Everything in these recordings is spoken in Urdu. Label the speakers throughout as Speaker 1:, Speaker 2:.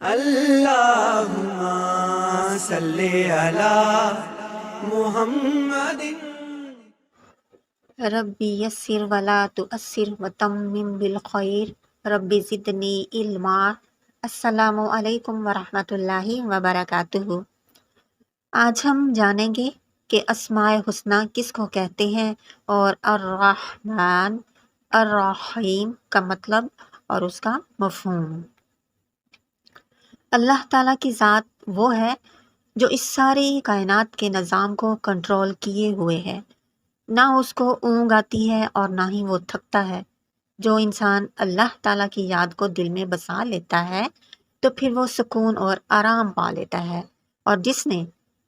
Speaker 1: اللہم صلی علی محمد۔
Speaker 2: ربی یسر ولا تؤثر وتمم بالخیر ربی زدنی علما۔ السلام علیکم ورحمۃ اللہ وبرکاتہ۔ آج ہم جانیں گے کہ اسماء حسنی کس کو کہتے ہیں اور الرحمن الرحیم کا مطلب اور اس کا مفہوم۔ اللہ تعالیٰ کی ذات وہ ہے جو اس ساری کائنات کے نظام کو کنٹرول کیے ہوئے ہے، نہ اس کو اونگ آتی ہے اور نہ ہی وہ تھکتا ہے۔ جو انسان اللہ تعالیٰ کی یاد کو دل میں بسا لیتا ہے تو پھر وہ سکون اور آرام پا لیتا ہے، اور جس نے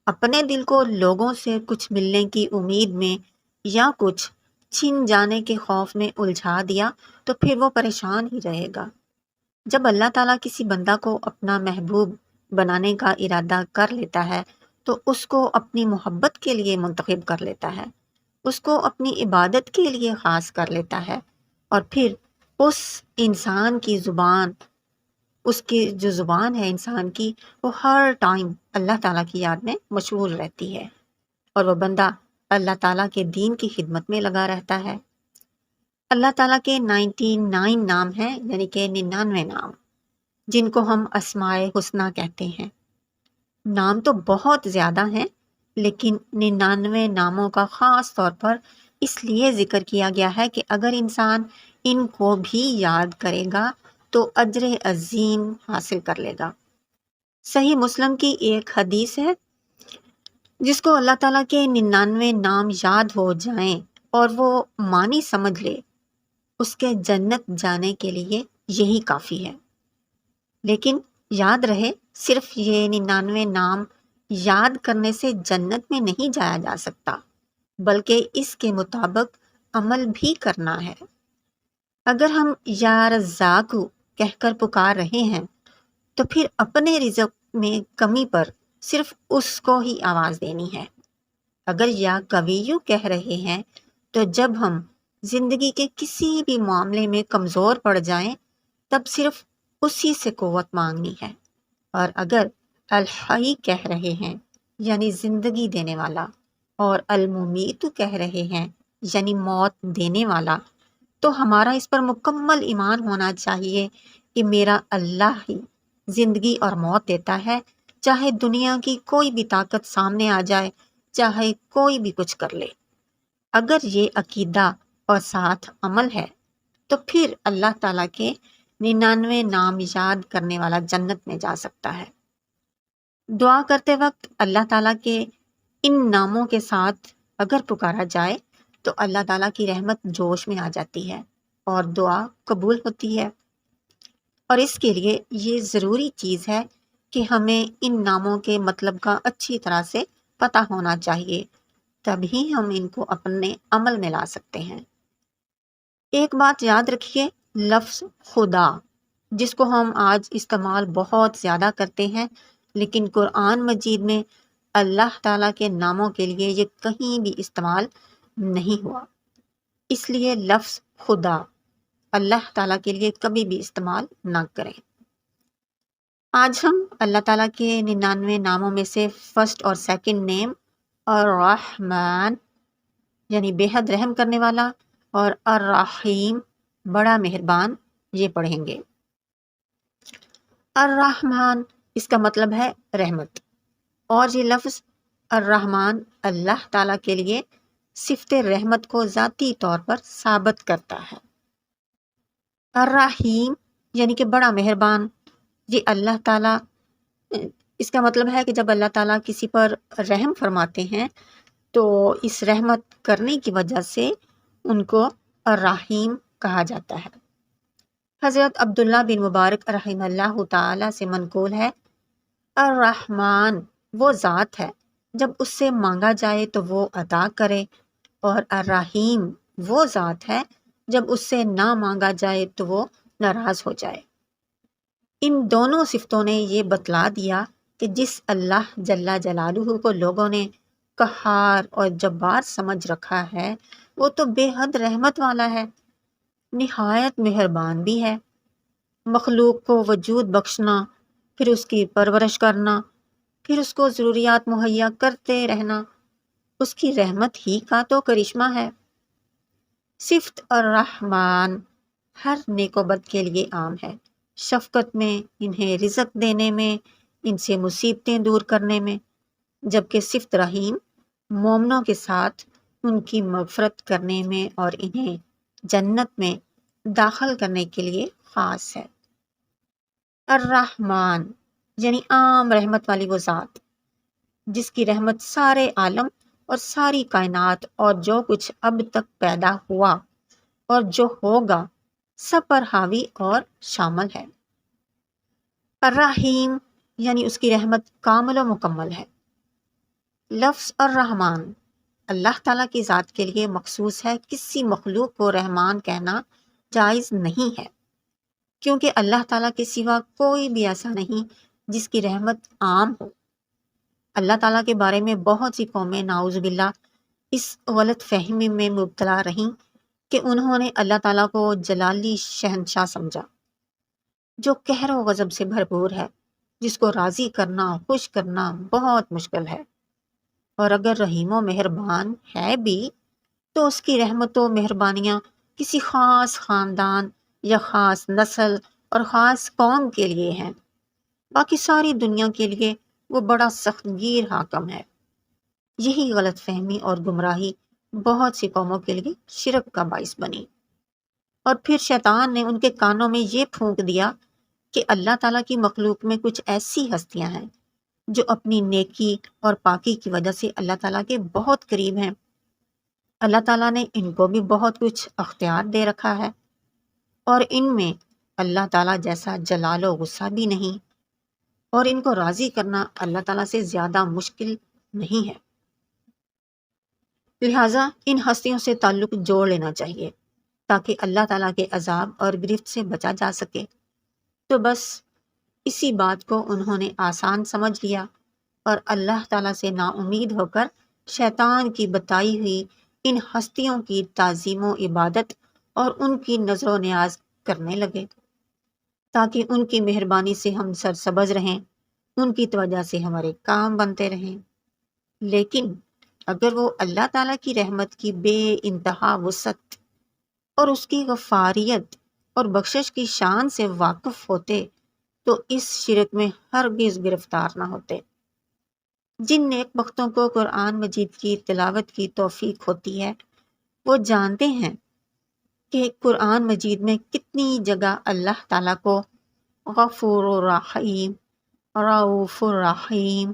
Speaker 2: اپنے دل کو لوگوں سے کچھ ملنے کی امید میں یا کچھ چھن جانے کے خوف میں الجھا دیا تو پھر وہ پریشان ہی رہے گا۔ جب اللہ تعالیٰ کسی بندہ کو اپنا محبوب بنانے کا ارادہ کر لیتا ہے تو اس کو اپنی محبت کے لیے منتخب کر لیتا ہے، اس کو اپنی عبادت کے لیے خاص کر لیتا ہے، اور پھر اس انسان کی زبان، اس کی جو زبان ہے انسان کی، وہ ہر ٹائم اللہ تعالیٰ کی یاد میں مشغول رہتی ہے، اور وہ بندہ اللہ تعالیٰ کے دین کی خدمت میں لگا رہتا ہے۔ اللہ تعالیٰ کے 99 نام ہیں، یعنی کہ 99 نام، جن کو ہم اسماء حسنی کہتے ہیں۔ نام تو بہت زیادہ ہیں، لیکن 99 ناموں کا خاص طور پر اس لیے ذکر کیا گیا ہے کہ اگر انسان ان کو بھی یاد کرے گا تو اجر عظیم حاصل کر لے گا۔ صحیح مسلم کی ایک حدیث ہے، جس کو اللہ تعالیٰ کے 99 نام یاد ہو جائیں اور وہ معنی سمجھ لے، اس کے جنت جانے کے لیے یہی کافی ہے۔ لیکن یاد رہے، صرف یہ 99 نام یاد کرنے سے جنت میں نہیں جایا جا سکتا، بلکہ اس کے مطابق عمل بھی کرنا ہے۔ اگر ہم یا رزاق کہہ کر پکار رہے ہیں تو پھر اپنے رزق میں کمی پر صرف اس کو ہی آواز دینی ہے۔ اگر یا قویو کہہ رہے ہیں تو جب ہم زندگی کے کسی بھی معاملے میں کمزور پڑ جائیں تب صرف اسی سے قوت مانگنی ہے، اور اگر الحی کہہ رہے ہیں یعنی زندگی دینے والا، اور الممیت کہہ رہے ہیں یعنی موت دینے والا، تو ہمارا اس پر مکمل ایمان ہونا چاہیے کہ میرا اللہ ہی زندگی اور موت دیتا ہے، چاہے دنیا کی کوئی بھی طاقت سامنے آ جائے، چاہے کوئی بھی کچھ کر لے۔ اگر یہ عقیدہ اور ساتھ عمل ہے تو پھر اللہ تعالیٰ کے 99 نام یاد کرنے والا جنت میں جا سکتا ہے۔ دعا کرتے وقت اللہ تعالیٰ کے ان ناموں کے ساتھ اگر پکارا جائے تو اللہ تعالیٰ کی رحمت جوش میں آ جاتی ہے اور دعا قبول ہوتی ہے، اور اس کے لیے یہ ضروری چیز ہے کہ ہمیں ان ناموں کے مطلب کا اچھی طرح سے پتہ ہونا چاہیے، تبھی ہم ان کو اپنے عمل میں لا سکتے ہیں۔ ایک بات یاد رکھیے، لفظ خدا، جس کو ہم آج استعمال بہت زیادہ کرتے ہیں، لیکن قرآن مجید میں اللہ تعالیٰ کے ناموں کے لیے یہ کہیں بھی استعمال نہیں ہوا، اس لیے لفظ خدا اللہ تعالیٰ کے لیے کبھی بھی استعمال نہ کریں۔ آج ہم اللہ تعالیٰ کے 99 ناموں میں سے فرسٹ اور سیکنڈ نیم الرحمن یعنی بے حد رحم کرنے والا اور الرحیم بڑا مہربان یہ پڑھیں گے۔ الرحمن اس کا مطلب ہے رحمت، اور یہ لفظ الرحمن اللہ تعالیٰ کے لیے صفت رحمت کو ذاتی طور پر ثابت کرتا ہے۔ الرحیم یعنی کہ بڑا مہربان، یہ اللہ تعالیٰ، اس کا مطلب ہے کہ جب اللہ تعالیٰ کسی پر رحم فرماتے ہیں تو اس رحمت کرنے کی وجہ سے ان کو الرحیم کہا جاتا ہے۔ حضرت عبداللہ بن مبارک رحمہ اللہ تعالیٰ سے منقول ہے، الرحمن وہ ذات ہے جب اس سے مانگا جائے تو وہ عطا کرے، اور الرحیم وہ ذات ہے جب اس سے نہ مانگا جائے تو وہ ناراض ہو جائے۔ ان دونوں صفتوں نے یہ بتلا دیا کہ جس اللہ جل جلالہ کو لوگوں نے قہار اور جبار سمجھ رکھا ہے وہ تو بے حد رحمت والا ہے، نہایت مہربان بھی ہے۔ مخلوق کو وجود بخشنا پھر اس کی پرورش کرنا، پھر اس کو ضروریات مہیا کرتے رہنا، اس کی رحمت ہی کا تو کرشمہ ہے۔ صفت الرحمن ہر نیک و بد کے لیے عام ہے، شفقت میں، انہیں رزق دینے میں، ان سے مصیبتیں دور کرنے میں، جبکہ صفت رحیم مومنوں کے ساتھ ان کی مغفرت کرنے میں اور انہیں جنت میں داخل کرنے کے لیے خاص ہے۔ الرحمن یعنی عام رحمت والی وہ ذات جس کی رحمت سارے عالم اور ساری کائنات اور جو کچھ اب تک پیدا ہوا اور جو ہوگا سب پر حاوی اور شامل ہے۔ الرحیم یعنی اس کی رحمت کامل و مکمل ہے۔ لفظ الرحمن اللہ تعالیٰ کی ذات کے لیے مخصوص ہے، کسی مخلوق کو رحمان کہنا جائز نہیں ہے، کیونکہ اللہ تعالیٰ کے سوا کوئی بھی ایسا نہیں جس کی رحمت عام ہو۔ اللہ تعالیٰ کے بارے میں بہت سی قومیں نعوذ باللہ اس غلط فہمی میں مبتلا رہیں کہ انہوں نے اللہ تعالیٰ کو جلالی شہنشاہ سمجھا، جو قہر و غضب سے بھرپور ہے، جس کو راضی کرنا، خوش کرنا بہت مشکل ہے، اور اگر رحیم و مہربان ہے بھی تو اس کی رحمت و مہربانیاں کسی خاص خاندان یا خاص نسل اور خاص قوم کے لیے ہیں، باقی ساری دنیا کے لیے وہ بڑا سخت گیر حاکم ہے۔ یہی غلط فہمی اور گمراہی بہت سی قوموں کے لیے شرک کا باعث بنی، اور پھر شیطان نے ان کے کانوں میں یہ پھونک دیا کہ اللہ تعالیٰ کی مخلوق میں کچھ ایسی ہستیاں ہیں جو اپنی نیکی اور پاکی کی وجہ سے اللہ تعالیٰ کے بہت قریب ہیں۔ اللہ تعالیٰ نے ان کو بھی بہت کچھ اختیار دے رکھا ہے، اور ان میں اللہ تعالیٰ جیسا جلال و غصہ بھی نہیں، اور ان کو راضی کرنا اللہ تعالیٰ سے زیادہ مشکل نہیں ہے۔ لہٰذا ان ہستیوں سے تعلق جوڑ لینا چاہیے تاکہ اللہ تعالیٰ کے عذاب اور گرفت سے بچا جا سکے۔ تو بس اسی بات کو انہوں نے آسان سمجھ لیا اور اللہ تعالیٰ سے نا امید ہو کر شیطان کی بتائی ہوئی ان ہستیوں کی تعظیم و عبادت اور ان کی نظر و نیاز کرنے لگے، تاکہ ان کی مہربانی سے ہم سرسبز رہیں، ان کی توجہ سے ہمارے کام بنتے رہیں۔ لیکن اگر وہ اللہ تعالیٰ کی رحمت کی بے انتہا وسعت اور اس کی غفاریت اور بخشش کی شان سے واقف ہوتے تو اس شرک میں ہرگز گرفتار نہ ہوتے۔ جن نیک بختوں کو قرآن مجید کی تلاوت کی توفیق ہوتی ہے وہ جانتے ہیں کہ قرآن مجید میں کتنی جگہ اللہ تعالیٰ کو غفور الرحیم، رؤوف الرحیم،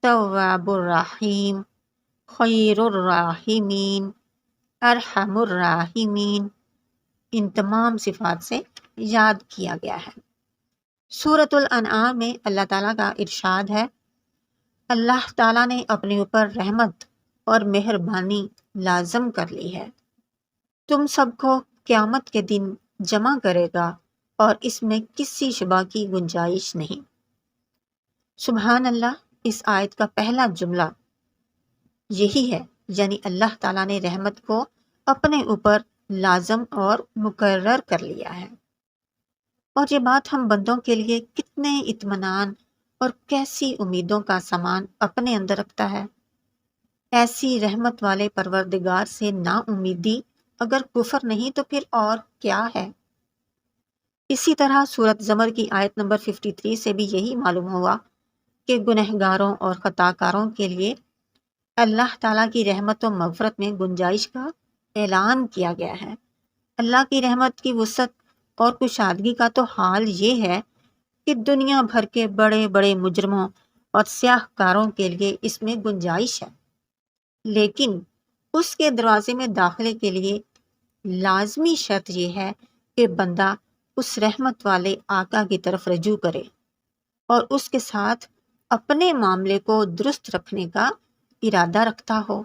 Speaker 2: تواب الرحیم، خیر الراحمین، ارحم الراحمین ان تمام صفات سے یاد کیا گیا ہے۔ سورۃ الانعام میں اللہ تعالیٰ کا ارشاد ہے، اللہ تعالیٰ نے اپنے اوپر رحمت اور مہربانی لازم کر لی ہے، تم سب کو قیامت کے دن جمع کرے گا اور اس میں کسی شبہ کی گنجائش نہیں۔ سبحان اللہ، اس آیت کا پہلا جملہ یہی ہے، یعنی اللہ تعالیٰ نے رحمت کو اپنے اوپر لازم اور مقرر کر لیا ہے، اور یہ بات ہم بندوں کے لیے کتنے اطمینان اور کیسی امیدوں کا سامان اپنے اندر رکھتا ہے۔ ایسی رحمت والے پروردگار سے نا امیدی اگر کفر نہیں تو پھر اور کیا ہے؟ اسی طرح سورۃ زمر کی آیت نمبر 53 سے بھی یہی معلوم ہوا کہ گنہگاروں اور خطا کاروں کے لیے اللہ تعالیٰ کی رحمت و مغفرت میں گنجائش کا اعلان کیا گیا ہے۔ اللہ کی رحمت کی وسعت اور کشادگی کا تو حال یہ ہے کہ دنیا بھر کے بڑے بڑے مجرموں اور سیاہ کاروں کے لیے اس میں گنجائش ہے، لیکن اس کے دروازے میں داخلے کے لیے لازمی شرط یہ ہے کہ بندہ اس رحمت والے آقا کی طرف رجوع کرے اور اس کے ساتھ اپنے معاملے کو درست رکھنے کا ارادہ رکھتا ہو،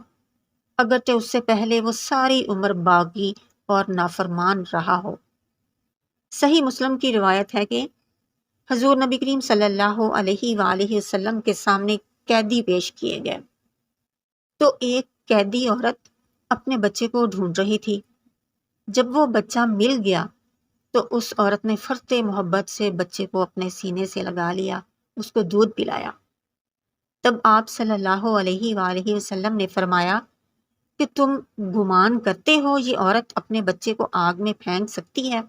Speaker 2: اگرچہ اس سے پہلے وہ ساری عمر باغی اور نافرمان رہا ہو۔ صحیح مسلم کی روایت ہے کہ حضور نبی کریم صلی اللہ علیہ وآلہ وسلم کے سامنے قیدی پیش کیے گئے، تو ایک قیدی عورت اپنے بچے کو ڈھونڈ رہی تھی۔ جب وہ بچہ مل گیا تو اس عورت نے فرتے محبت سے بچے کو اپنے سینے سے لگا لیا، اس کو دودھ پلایا۔ تب آپ صلی اللہ علیہ وآلہ وسلم نے فرمایا کہ تم گمان کرتے ہو یہ عورت اپنے بچے کو آگ میں پھینک سکتی ہے؟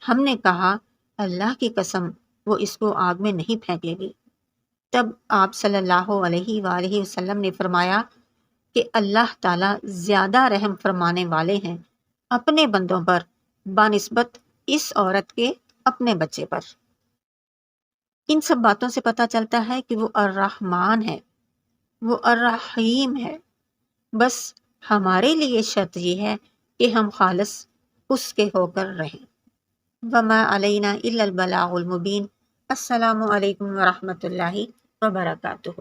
Speaker 2: ہم نے کہا اللہ کی قسم وہ اس کو آگ میں نہیں پھینکے گی۔ تب آپ صلی اللہ علیہ وآلہ وسلم نے فرمایا کہ اللہ تعالیٰ زیادہ رحم فرمانے والے ہیں اپنے بندوں پر بنسبت اس عورت کے اپنے بچے پر۔ ان سب باتوں سے پتہ چلتا ہے کہ وہ الرحمن ہے، وہ الرحیم ہے۔ بس ہمارے لیے شرط یہ ہے کہ ہم خالص اس کے ہو کر رہیں۔ وما علینا الا البلاغ المبین۔ السلام علیکم ورحمۃ اللہ وبرکاتہ۔